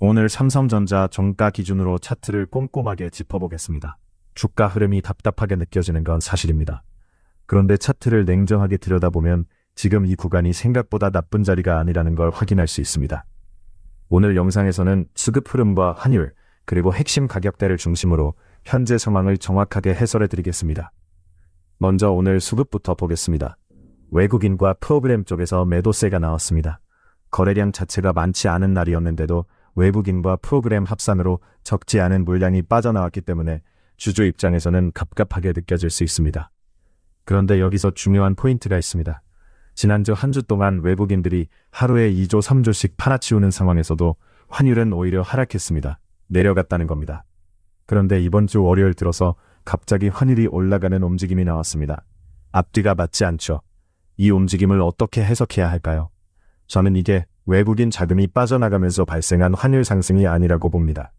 오늘 삼성전자 종가 기준으로 차트를 꼼꼼하게 짚어보겠습니다. 주가 흐름이 답답하게 느껴지는 건 사실입니다. 그런데 차트를 냉정하게 들여다보면 지금 이 구간이 생각보다 나쁜 자리가 아니라는 걸 확인할 수 있습니다. 오늘 영상에서는 수급 흐름과 환율, 그리고 핵심 가격대를 중심으로 현재 상황을 정확하게 해설해 드리겠습니다. 먼저 오늘 수급부터 보겠습니다. 외국인과 프로그램 쪽에서 매도세가 나왔습니다. 거래량 자체가 많지 않은 날이었는데도 외국인과 프로그램 합산으로 적지 않은 물량이 빠져나왔기 때문에 주주 입장에서는 갑갑하게 느껴질 수 있습니다. 그런데 여기서 중요한 포인트가 있습니다. 지난주 한 주 동안 외국인들이 하루에 2조 3조씩 팔아치우는 상황에서도 환율은 오히려 하락했습니다. 내려갔다는 겁니다. 그런데 이번 주 월요일 들어서 갑자기 환율이 올라가는 움직임이 나왔습니다. 앞뒤가 맞지 않죠. 이 움직임을 어떻게 해석해야 할까요? 저는 이게 외국인 자금이 빠져나가면서 발생한 환율 상승이 아니라고 봅니다.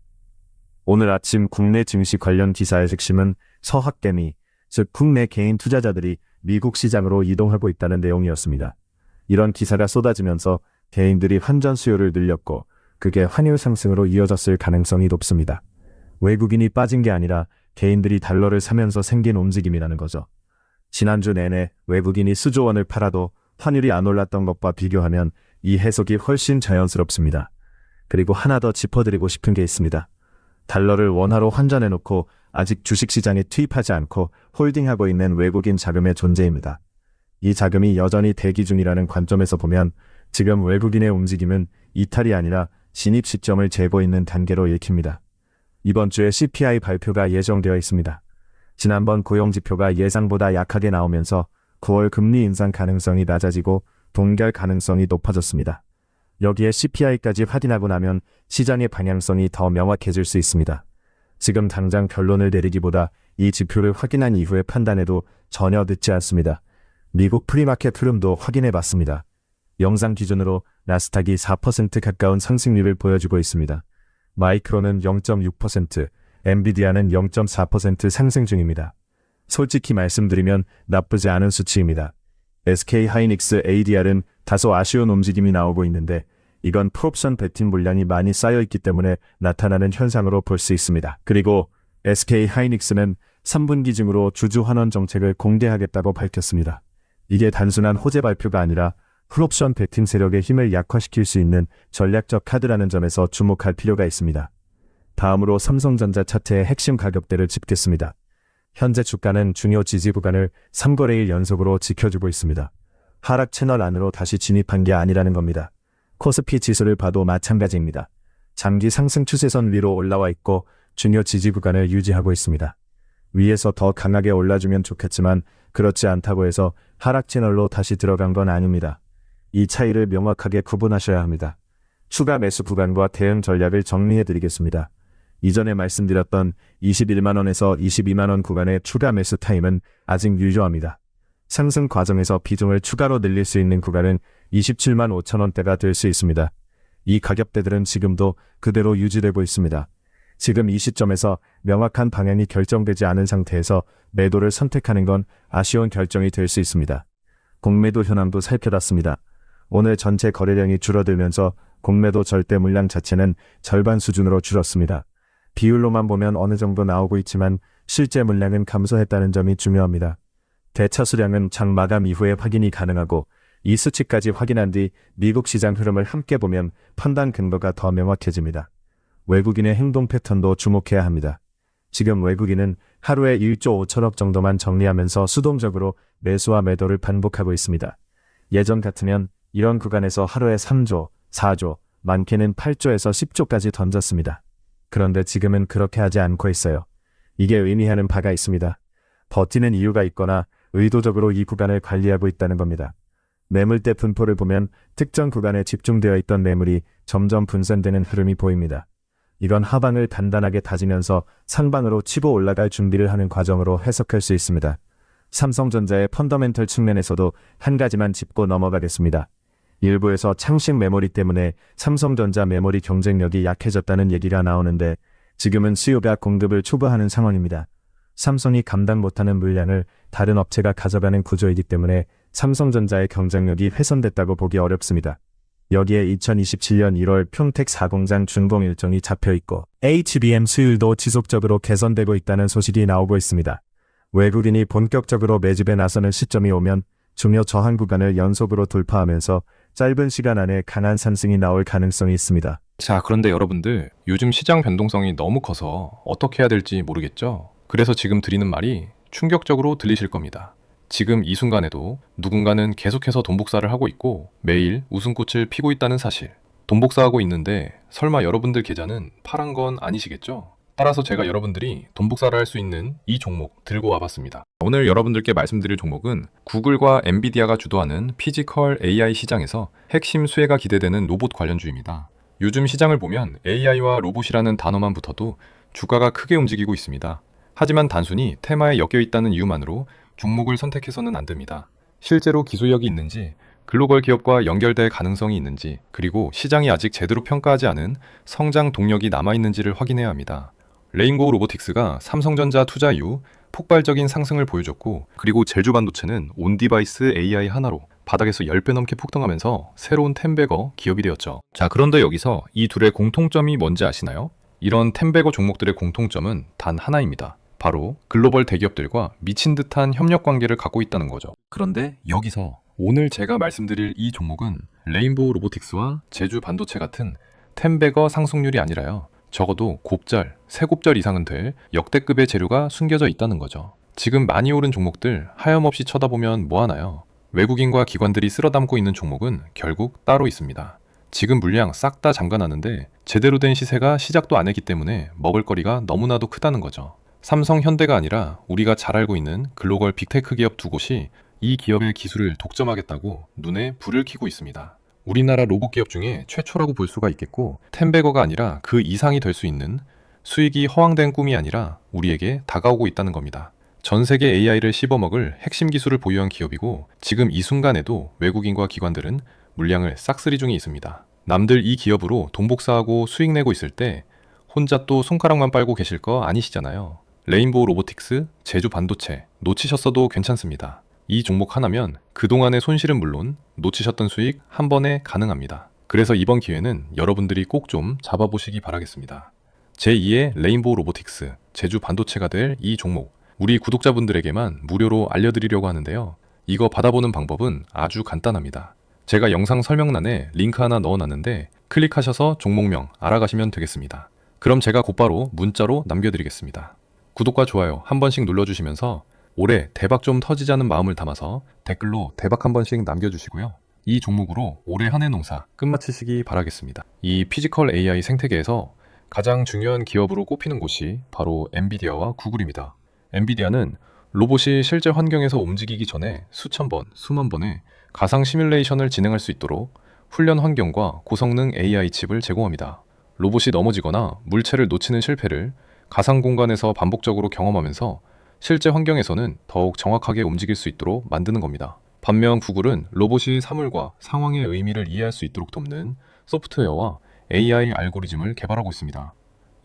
오늘 아침 국내 증시 관련 기사의 핵심은 서학개미, 즉 국내 개인 투자자들이 미국 시장으로 이동하고 있다는 내용이었습니다. 이런 기사가 쏟아지면서 개인들이 환전 수요를 늘렸고 그게 환율 상승으로 이어졌을 가능성이 높습니다. 외국인이 빠진 게 아니라 개인들이 달러를 사면서 생긴 움직임이라는 거죠. 지난주 내내 외국인이 수조 원을 팔아도 환율이 안 올랐던 것과 비교하면 이 해석이 훨씬 자연스럽습니다. 그리고 하나 더 짚어드리고 싶은 게 있습니다. 달러를 원화로 환전해놓고 아직 주식시장에 투입하지 않고 홀딩하고 있는 외국인 자금의 존재입니다. 이 자금이 여전히 대기 중이라는 관점에서 보면 지금 외국인의 움직임은 이탈이 아니라 진입 시점을 재고 있는 단계로 읽힙니다. 이번 주에 CPI 발표가 예정되어 있습니다. 지난번 고용지표가 예상보다 약하게 나오면서 9월 금리 인상 가능성이 낮아지고 동결 가능성이 높아졌습니다. 여기에 CPI까지 확인하고 나면 시장의 방향성이 더 명확해질 수 있습니다. 지금 당장 결론을 내리기보다 이 지표를 확인한 이후에 판단해도 전혀 늦지 않습니다. 미국 프리마켓 흐름도 확인해 봤습니다. 영상 기준으로 나스닥이 4% 가까운 상승률을 보여주고 있습니다. 마이크론은 0.6%, 엔비디아는 0.4% 상승 중입니다. 솔직히 말씀드리면 나쁘지 않은 수치입니다. SK하이닉스 ADR은 다소 아쉬운 움직임이 나오고 있는데 이건 풀옵션 베팅 물량이 많이 쌓여있기 때문에 나타나는 현상으로 볼 수 있습니다. 그리고 SK하이닉스는 3분기 중으로 주주 환원 정책을 공개하겠다고 밝혔습니다. 이게 단순한 호재 발표가 아니라 풀옵션 베팅 세력의 힘을 약화시킬 수 있는 전략적 카드라는 점에서 주목할 필요가 있습니다. 다음으로 삼성전자 차트의 핵심 가격대를 짚겠습니다. 현재 주가는 중요 지지 구간을 3거래일 연속으로 지켜주고 있습니다. 하락 채널 안으로 다시 진입한 게 아니라는 겁니다. 코스피 지수를 봐도 마찬가지입니다. 장기 상승 추세선 위로 올라와 있고 중요 지지 구간을 유지하고 있습니다. 위에서 더 강하게 올라주면 좋겠지만 그렇지 않다고 해서 하락 채널로 다시 들어간 건 아닙니다. 이 차이를 명확하게 구분하셔야 합니다. 추가 매수 구간과 대응 전략을 정리해드리겠습니다. 이전에 말씀드렸던 21만원에서 22만원 구간의 추가 매수 타임은 아직 유효합니다. 상승 과정에서 비중을 추가로 늘릴 수 있는 구간은 27만 5천원대가 될 수 있습니다. 이 가격대들은 지금도 그대로 유지되고 있습니다. 지금 이 시점에서 명확한 방향이 결정되지 않은 상태에서 매도를 선택하는 건 아쉬운 결정이 될 수 있습니다. 공매도 현황도 살펴봤습니다. 오늘 전체 거래량이 줄어들면서 공매도 절대 물량 자체는 절반 수준으로 줄었습니다. 비율로만 보면 어느 정도 나오고 있지만 실제 물량은 감소했다는 점이 중요합니다. 대차 수량은 장 마감 이후에 확인이 가능하고 이 수치까지 확인한 뒤 미국 시장 흐름을 함께 보면 판단 근거가 더 명확해집니다. 외국인의 행동 패턴도 주목해야 합니다. 지금 외국인은 하루에 1조 5천억 정도만 정리하면서 수동적으로 매수와 매도를 반복하고 있습니다. 예전 같으면 이런 구간에서 하루에 3조, 4조, 많게는 8조에서 10조까지 던졌습니다. 그런데 지금은 그렇게 하지 않고 있어요. 이게 의미하는 바가 있습니다. 버티는 이유가 있거나 의도적으로 이 구간을 관리하고 있다는 겁니다. 매물대 분포를 보면 특정 구간에 집중되어 있던 매물이 점점 분산되는 흐름이 보입니다. 이건 하방을 단단하게 다지면서 상방으로 치고 올라갈 준비를 하는 과정으로 해석할 수 있습니다. 삼성전자의 펀더멘털 측면에서도 한 가지만 짚고 넘어가겠습니다. 일부에서 창식 메모리 때문에 삼성전자 메모리 경쟁력이 약해졌다는 얘기가 나오는데 지금은 수요가 공급을 초과하는 상황입니다. 삼성이 감당 못하는 물량을 다른 업체가 가져가는 구조이기 때문에 삼성전자의 경쟁력이 훼손됐다고 보기 어렵습니다. 여기에 2027년 1월 평택 4공장 준공 일정이 잡혀 있고 HBM 수율도 지속적으로 개선되고 있다는 소식이 나오고 있습니다. 외국인이 본격적으로 매집에 나서는 시점이 오면 중요 저항 구간을 연속으로 돌파하면서 짧은 시간 안에 강한 상승이 나올 가능성이 있습니다. 자, 그런데 여러분들, 요즘 시장 변동성이 너무 커서 어떻게 해야 될지 모르겠죠? 그래서 지금 드리는 말이 충격적으로 들리실 겁니다. 지금 이 순간에도 누군가는 계속해서 돈복사를 하고 있고 매일 웃음꽃을 피고 있다는 사실. 돈복사하고 있는데 설마 여러분들 계좌는 파란 건 아니시겠죠? 따라서 제가 여러분들이 돈복사를 할 수 있는 이 종목 들고 와봤습니다. 오늘 여러분들께 말씀드릴 종목은 구글과 엔비디아가 주도하는 피지컬 AI 시장에서 핵심 수혜가 기대되는 로봇 관련주입니다. 요즘 시장을 보면 AI와 로봇이라는 단어만 붙어도 주가가 크게 움직이고 있습니다. 하지만 단순히 테마에 엮여 있다는 이유만으로 종목을 선택해서는 안 됩니다. 실제로 기술력이 있는지, 글로벌 기업과 연결될 가능성이 있는지, 그리고 시장이 아직 제대로 평가하지 않은 성장 동력이 남아있는지를 확인해야 합니다. 레인보우 로보틱스가 삼성전자 투자 이후 폭발적인 상승을 보여줬고, 그리고 제주반도체는 온디바이스 AI 하나로 바닥에서 10배 넘게 폭등하면서 새로운 텐베거 기업이 되었죠. 자, 그런데 여기서 이 둘의 공통점이 뭔지 아시나요? 이런 텐베거 종목들의 공통점은 단 하나입니다. 바로 글로벌 대기업들과 미친 듯한 협력 관계를 갖고 있다는 거죠. 그런데 여기서 오늘 제가 말씀드릴 이 종목은 레인보우 로보틱스와 제주반도체 같은 텐베거 상승률이 아니라요. 적어도 곱절, 세 곱절 이상은 될 역대급의 재료가 숨겨져 있다는 거죠. 지금 많이 오른 종목들 하염없이 쳐다보면 뭐하나요? 외국인과 기관들이 쓸어담고 있는 종목은 결국 따로 있습니다. 지금 물량 싹 다 잠가놨는데 제대로 된 시세가 시작도 안 했기 때문에 먹을거리가 너무나도 크다는 거죠. 삼성, 현대가 아니라 우리가 잘 알고 있는 글로벌 빅테크 기업 두 곳이 이 기업의 기술을 독점하겠다고 눈에 불을 켜고 있습니다. 우리나라 로봇 기업 중에 최초라고 볼 수가 있겠고, 텐베거가 아니라 그 이상이 될 수 있는 수익이 허황된 꿈이 아니라 우리에게 다가오고 있다는 겁니다. 전 세계 AI를 씹어먹을 핵심 기술을 보유한 기업이고, 지금 이 순간에도 외국인과 기관들은 물량을 싹쓸이 중에 있습니다. 남들 이 기업으로 돈 복사하고 수익 내고 있을 때 혼자 또 손가락만 빨고 계실 거 아니시잖아요. 레인보우 로보틱스, 제주반도체 놓치셨어도 괜찮습니다. 이 종목 하나면 그동안의 손실은 물론 놓치셨던 수익 한 번에 가능합니다. 그래서 이번 기회는 여러분들이 꼭 좀 잡아보시기 바라겠습니다. 제2의 레인보우 로보틱스, 제주반도체가 될 이 종목, 우리 구독자분들에게만 무료로 알려드리려고 하는데요. 이거 받아보는 방법은 아주 간단합니다. 제가 영상 설명란에 링크 하나 넣어놨는데 클릭하셔서 종목명 알아가시면 되겠습니다. 그럼 제가 곧바로 문자로 남겨드리겠습니다. 구독과 좋아요 한 번씩 눌러주시면서 올해 대박 좀 터지자는 마음을 담아서 댓글로 대박 한 번씩 남겨주시고요. 이 종목으로 올해 한 해 농사 끝마치시기 바라겠습니다. 이 피지컬 AI 생태계에서 가장 중요한 기업으로 꼽히는 곳이 바로 엔비디아와 구글입니다. 엔비디아는 로봇이 실제 환경에서 움직이기 전에 수천 번, 수만 번의 가상 시뮬레이션을 진행할 수 있도록 훈련 환경과 고성능 AI 칩을 제공합니다. 로봇이 넘어지거나 물체를 놓치는 실패를 가상 공간에서 반복적으로 경험하면서 실제 환경에서는 더욱 정확하게 움직일 수 있도록 만드는 겁니다. 반면 구글은 로봇이 사물과 상황의 의미를 이해할 수 있도록 돕는 소프트웨어와 AI 알고리즘을 개발하고 있습니다.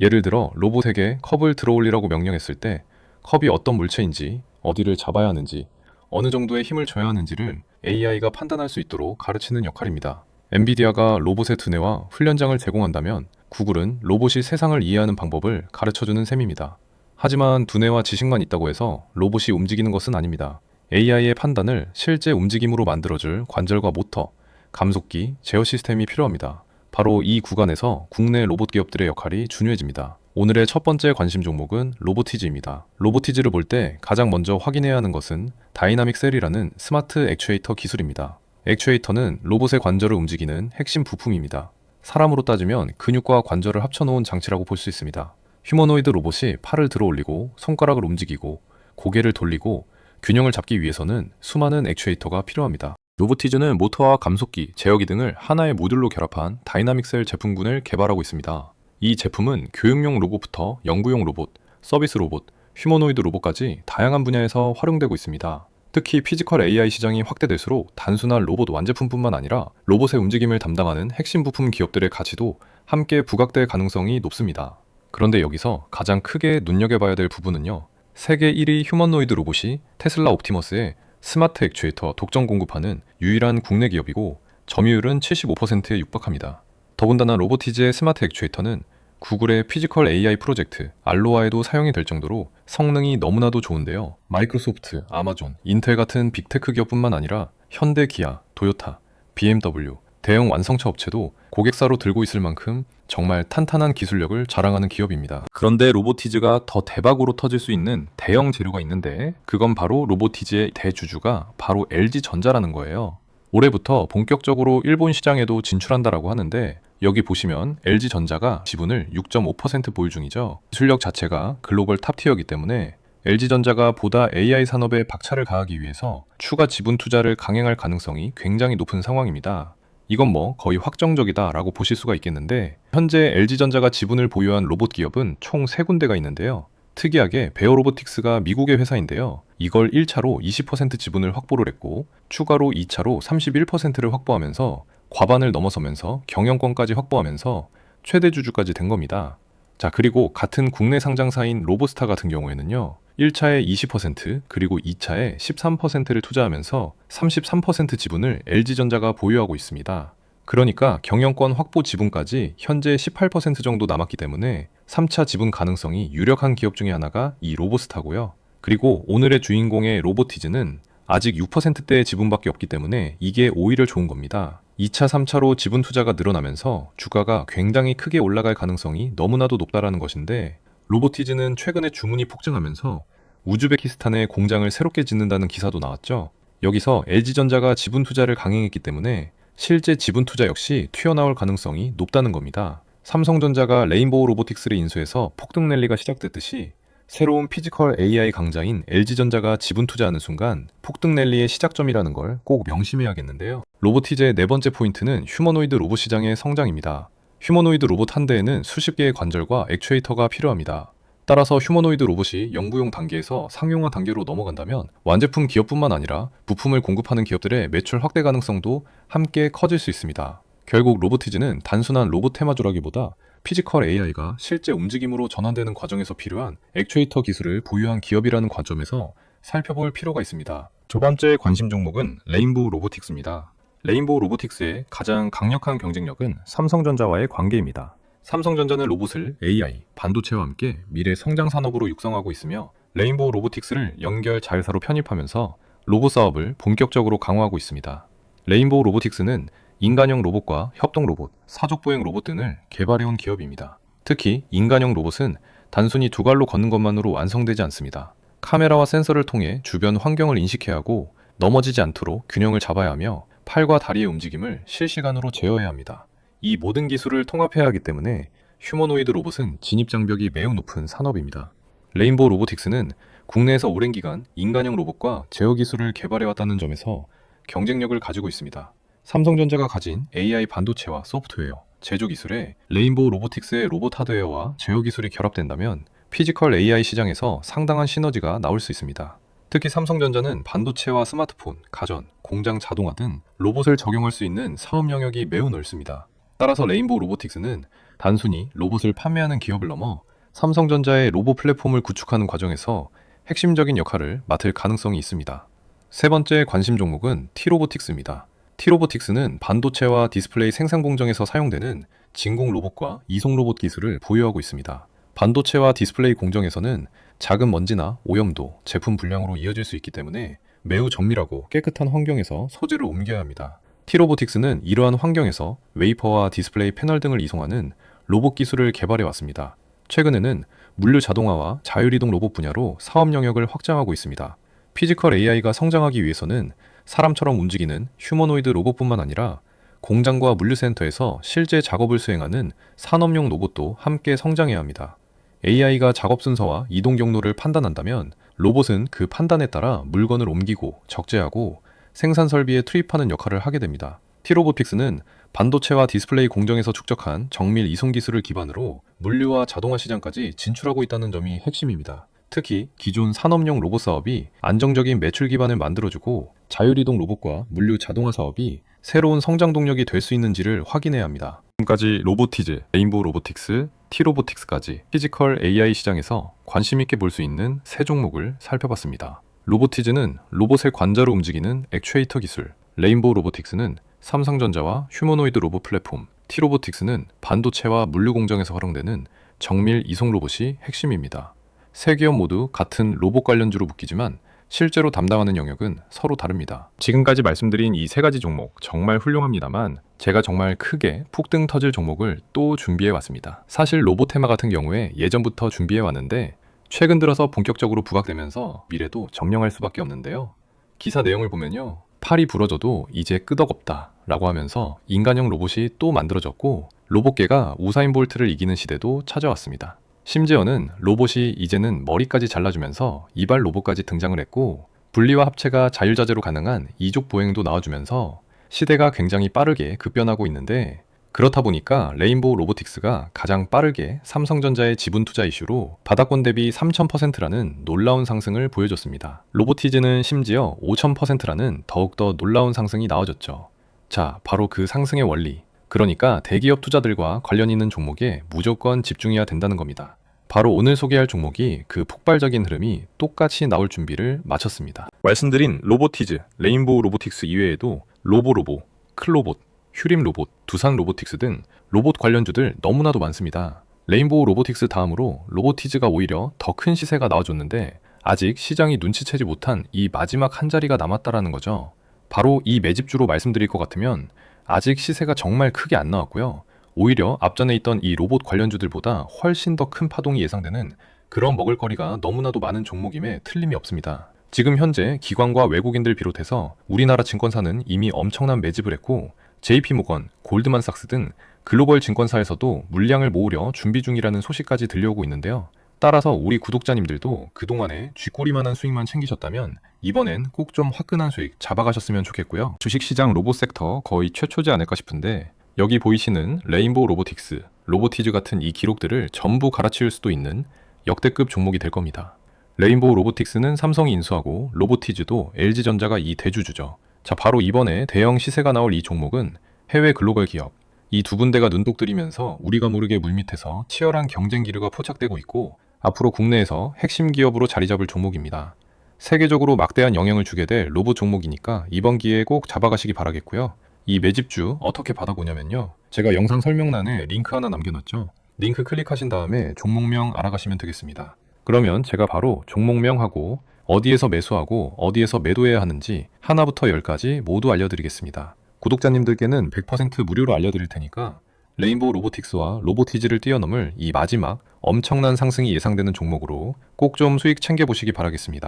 예를 들어 로봇에게 컵을 들어올리라고 명령했을 때 컵이 어떤 물체인지, 어디를 잡아야 하는지, 어느 정도의 힘을 줘야 하는지를 AI가 판단할 수 있도록 가르치는 역할입니다. 엔비디아가 로봇의 두뇌와 훈련장을 제공한다면 구글은 로봇이 세상을 이해하는 방법을 가르쳐주는 셈입니다. 하지만 두뇌와 지식만 있다고 해서 로봇이 움직이는 것은 아닙니다. AI의 판단을 실제 움직임으로 만들어줄 관절과 모터, 감속기, 제어 시스템이 필요합니다. 바로 이 구간에서 국내 로봇 기업들의 역할이 중요해집니다. 오늘의 첫 번째 관심 종목은 로보티즈입니다. 로보티즈를 볼 때 가장 먼저 확인해야 하는 것은 다이나믹 셀이라는 스마트 액추에이터 기술입니다. 액추에이터는 로봇의 관절을 움직이는 핵심 부품입니다. 사람으로 따지면 근육과 관절을 합쳐놓은 장치라고 볼 수 있습니다. 휴머노이드 로봇이 팔을 들어 올리고 손가락을 움직이고 고개를 돌리고 균형을 잡기 위해서는 수많은 액추에이터가 필요합니다. 로보티즈는 모터와 감속기, 제어기 등을 하나의 모듈로 결합한 다이나믹 셀 제품군을 개발하고 있습니다. 이 제품은 교육용 로봇부터 연구용 로봇, 서비스 로봇, 휴머노이드 로봇까지 다양한 분야에서 활용되고 있습니다. 특히 피지컬 AI 시장이 확대될수록 단순한 로봇 완제품뿐만 아니라 로봇의 움직임을 담당하는 핵심 부품 기업들의 가치도 함께 부각될 가능성이 높습니다. 그런데 여기서 가장 크게 눈여겨봐야 될 부분은요. 세계 1위 휴머노이드 로봇이 테슬라 옵티머스의 스마트 액추에이터 독점 공급하는 유일한 국내 기업이고 점유율은 75%에 육박합니다. 더군다나 로보티즈의 스마트 액추에이터는 구글의 피지컬 AI 프로젝트 알로아에도 사용이 될 정도로 성능이 너무나도 좋은데요. 마이크로소프트, 아마존, 인텔 같은 빅테크 기업뿐만 아니라 현대, 기아, 도요타, BMW, 대형 완성차 업체도 고객사로 들고 있을 만큼 정말 탄탄한 기술력을 자랑하는 기업입니다. 그런데 로보티즈가 더 대박으로 터질 수 있는 대형 재료가 있는데 그건 바로 로보티즈의 대주주가 바로 LG전자라는 거예요. 올해부터 본격적으로 일본 시장에도 진출한다라고 하는데 여기 보시면 LG전자가 지분을 6.5% 보유 중이죠. 기술력 자체가 글로벌 탑티어이기 때문에 LG전자가 보다 AI 산업에 박차를 가하기 위해서 추가 지분 투자를 강행할 가능성이 굉장히 높은 상황입니다. 이건 뭐 거의 확정적이다라고 보실 수가 있겠는데 현재 LG전자가 지분을 보유한 로봇 기업은 총 3군데가 있는데요. 특이하게 베어로보틱스가 미국의 회사인데요. 이걸 1차로 20% 지분을 확보를 했고 추가로 2차로 31%를 확보하면서 과반을 넘어서면서 경영권까지 확보하면서 최대 주주까지 된 겁니다. 자, 그리고 같은 국내 상장사인 로보스타 같은 경우에는요. 1차에 20% 그리고 2차에 13%를 투자하면서 33% 지분을 LG전자가 보유하고 있습니다. 그러니까 경영권 확보 지분까지 현재 18% 정도 남았기 때문에 3차 지분 가능성이 유력한 기업 중에 하나가 이 로보스타고요. 그리고 오늘의 주인공의 로보티즈는 아직 6%대의 지분밖에 없기 때문에 이게 오히려 좋은 겁니다. 2차, 3차로 지분 투자가 늘어나면서 주가가 굉장히 크게 올라갈 가능성이 너무나도 높다라는 것인데 로보티즈는 최근에 주문이 폭증하면서 우즈베키스탄에 공장을 새롭게 짓는다는 기사도 나왔죠. 여기서 LG전자가 지분 투자를 강행했기 때문에 실제 지분 투자 역시 튀어나올 가능성이 높다는 겁니다. 삼성전자가 레인보우 로보틱스를 인수해서 폭등 랠리가 시작됐듯이 새로운 피지컬 AI 강자인 LG전자가 지분 투자하는 순간 폭등 랠리의 시작점이라는 걸 꼭 명심해야겠는데요. 로보티즈의 네 번째 포인트는 휴머노이드 로봇 시장의 성장입니다. 휴머노이드 로봇 한 대에는 수십 개의 관절과 액추에이터가 필요합니다. 따라서 휴머노이드 로봇이 영부용 단계에서 상용화 단계로 넘어간다면 완제품 기업뿐만 아니라 부품을 공급하는 기업들의 매출 확대 가능성도 함께 커질 수 있습니다. 결국 로보티즈는 단순한 로봇 테마주라기보다 피지컬 AI가 실제 움직임으로 전환되는 과정에서 필요한 액추에이터 기술을 보유한 기업이라는 관점에서 살펴볼 필요가 있습니다. 두 번째 관심 종목은 레인보우 로보틱스입니다. 레인보우 로보틱스의 가장 강력한 경쟁력은 삼성전자와의 관계입니다. 삼성전자는 로봇을 AI, 반도체와 함께 미래 성장 산업으로 육성하고 있으며 레인보우 로보틱스를 연결 자회사로 편입하면서 로봇 사업을 본격적으로 강화하고 있습니다. 레인보우 로보틱스는 인간형 로봇과 협동 로봇, 사족 보행 로봇 등을 개발해온 기업입니다. 특히 인간형 로봇은 단순히 두 발로 걷는 것만으로 완성되지 않습니다. 카메라와 센서를 통해 주변 환경을 인식해야 하고 넘어지지 않도록 균형을 잡아야 하며 팔과 다리의 움직임을 실시간으로 제어해야 합니다. 이 모든 기술을 통합해야 하기 때문에 휴머노이드 로봇은 진입장벽이 매우 높은 산업입니다. 레인보우 로보틱스는 국내에서 오랜 기간 인간형 로봇과 제어 기술을 개발해왔다는 점에서 경쟁력을 가지고 있습니다. 삼성전자가 가진 AI 반도체와 소프트웨어, 제조 기술에 레인보우 로보틱스의 로봇 하드웨어와 제어 기술이 결합된다면 피지컬 AI 시장에서 상당한 시너지가 나올 수 있습니다. 특히 삼성전자는 반도체와 스마트폰, 가전, 공장 자동화 등 로봇을 적용할 수 있는 사업 영역이 매우 넓습니다. 따라서 레인보우 로보틱스는 단순히 로봇을 판매하는 기업을 넘어 삼성전자의 로봇 플랫폼을 구축하는 과정에서 핵심적인 역할을 맡을 가능성이 있습니다. 세 번째 관심 종목은 T로보틱스입니다. T로보틱스는 반도체와 디스플레이 생산 공정에서 사용되는 진공 로봇과 이송 로봇 기술을 보유하고 있습니다. 반도체와 디스플레이 공정에서는 작은 먼지나 오염도 제품 불량으로 이어질 수 있기 때문에 매우 정밀하고 깨끗한 환경에서 소재를 옮겨야 합니다. T로보틱스는 이러한 환경에서 웨이퍼와 디스플레이 패널 등을 이송하는 로봇 기술을 개발해 왔습니다. 최근에는 물류 자동화와 자율이동 로봇 분야로 사업 영역을 확장하고 있습니다. 피지컬 AI가 성장하기 위해서는 사람처럼 움직이는 휴머노이드 로봇뿐만 아니라 공장과 물류센터에서 실제 작업을 수행하는 산업용 로봇도 함께 성장해야 합니다. AI가 작업 순서와 이동 경로를 판단한다면 로봇은 그 판단에 따라 물건을 옮기고 적재하고 생산 설비에 투입하는 역할을 하게 됩니다. T로보틱스는 반도체와 디스플레이 공정에서 축적한 정밀 이송 기술을 기반으로 물류와 자동화 시장까지 진출하고 있다는 점이 핵심입니다. 특히 기존 산업용 로봇 사업이 안정적인 매출 기반을 만들어주고 자율이동 로봇과 물류 자동화 사업이 새로운 성장 동력이 될 수 있는지를 확인해야 합니다. 지금까지 로보티즈, 레인보우 로보틱스, T로보틱스까지 피지컬 AI 시장에서 관심 있게 볼 수 있는 세 종목을 살펴봤습니다. 로보티즈는 로봇의 관자로 움직이는 액추에이터 기술, 레인보우 로보틱스는 삼성전자와 휴머노이드 로봇 플랫폼 T로보틱스는 반도체와 물류 공정에서 활용되는 정밀 이송 로봇이 핵심입니다. 세 기업 모두 같은 로봇 관련주로 묶이지만 실제로 담당하는 영역은 서로 다릅니다. 지금까지 말씀드린 이 세 가지 종목 정말 훌륭합니다만 제가 정말 크게 푹등 터질 종목을 또 준비해 왔습니다. 사실 로보테마 같은 경우에 예전부터 준비해 왔는데 최근 들어서 본격적으로 부각되면서 미래도 점령할 수밖에 없는데요. 기사 내용을 보면요. 팔이 부러져도 이제 끄덕없다 라고 하면서 인간형 로봇이 또 만들어졌고 로봇계가 우사인 볼트를 이기는 시대도 찾아왔습니다. 심지어는 로봇이 이제는 머리까지 잘라주면서 이발 로봇까지 등장을 했고 분리와 합체가 자율자재로 가능한 이족 보행도 나와주면서 시대가 굉장히 빠르게 급변하고 있는데 그렇다 보니까 레인보우 로보틱스가 가장 빠르게 삼성전자의 지분 투자 이슈로 바닥권 대비 3000%라는 놀라운 상승을 보여줬습니다. 로보티즈는 심지어 5000%라는 더욱더 놀라운 상승이 나와줬죠. 자, 바로 그 상승의 원리. 그러니까 대기업 투자들과 관련 있는 종목에 무조건 집중해야 된다는 겁니다. 바로 오늘 소개할 종목이 그 폭발적인 흐름이 똑같이 나올 준비를 마쳤습니다. 말씀드린 로보티즈, 레인보우 로보틱스 이외에도 로보로보, 클로봇, 휴림로봇, 두산로보틱스 등 로봇 관련주들 너무나도 많습니다. 레인보우 로보틱스 다음으로 로보티즈가 오히려 더 큰 시세가 나와줬는데 아직 시장이 눈치채지 못한 이 마지막 한 자리가 남았다라는 거죠. 바로 이 매집주로 말씀드릴 것 같으면 아직 시세가 정말 크게 안 나왔고요. 오히려 앞전에 있던 이 로봇 관련주들보다 훨씬 더 큰 파동이 예상되는 그런 먹을거리가 너무나도 많은 종목임에 틀림이 없습니다. 지금 현재 기관과 외국인들 비롯해서 우리나라 증권사는 이미 엄청난 매집을 했고 JP모건, 골드만삭스 등 글로벌 증권사에서도 물량을 모으려 준비 중이라는 소식까지 들려오고 있는데요. 따라서 우리 구독자님들도 그동안에 쥐꼬리만한 수익만 챙기셨다면 이번엔 꼭 좀 화끈한 수익 잡아가셨으면 좋겠고요. 주식시장 로봇 섹터 거의 최초지 않을까 싶은데 여기 보이시는 레인보우 로보틱스, 로보티즈 같은 이 기록들을 전부 갈아치울 수도 있는 역대급 종목이 될 겁니다. 레인보우 로보틱스는 삼성이 인수하고 로보티즈도 LG전자가 이 대주주죠. 자, 바로 이번에 대형 시세가 나올 이 종목은 해외 글로벌 기업 이 두 군데가 눈독 들이면서 우리가 모르게 물밑에서 치열한 경쟁 기류가 포착되고 있고 앞으로 국내에서 핵심 기업으로 자리 잡을 종목입니다. 세계적으로 막대한 영향을 주게 될 로봇 종목이니까 이번 기회에 꼭 잡아가시기 바라겠고요. 이 매집주 어떻게 받아보냐면요. 제가 영상 설명란에 링크 하나 남겨놨죠. 링크 클릭하신 다음에 종목명 알아가시면 되겠습니다. 그러면 제가 바로 종목명하고 어디에서 매수하고 어디에서 매도해야 하는지 하나부터 10까지 모두 알려드리겠습니다. 구독자님들께는 100% 무료로 알려드릴 테니까 레인보우 로보틱스와 로보티즈를 뛰어넘을 이 마지막 엄청난 상승이 예상되는 종목으로 꼭 좀 수익 챙겨보시기 바라겠습니다.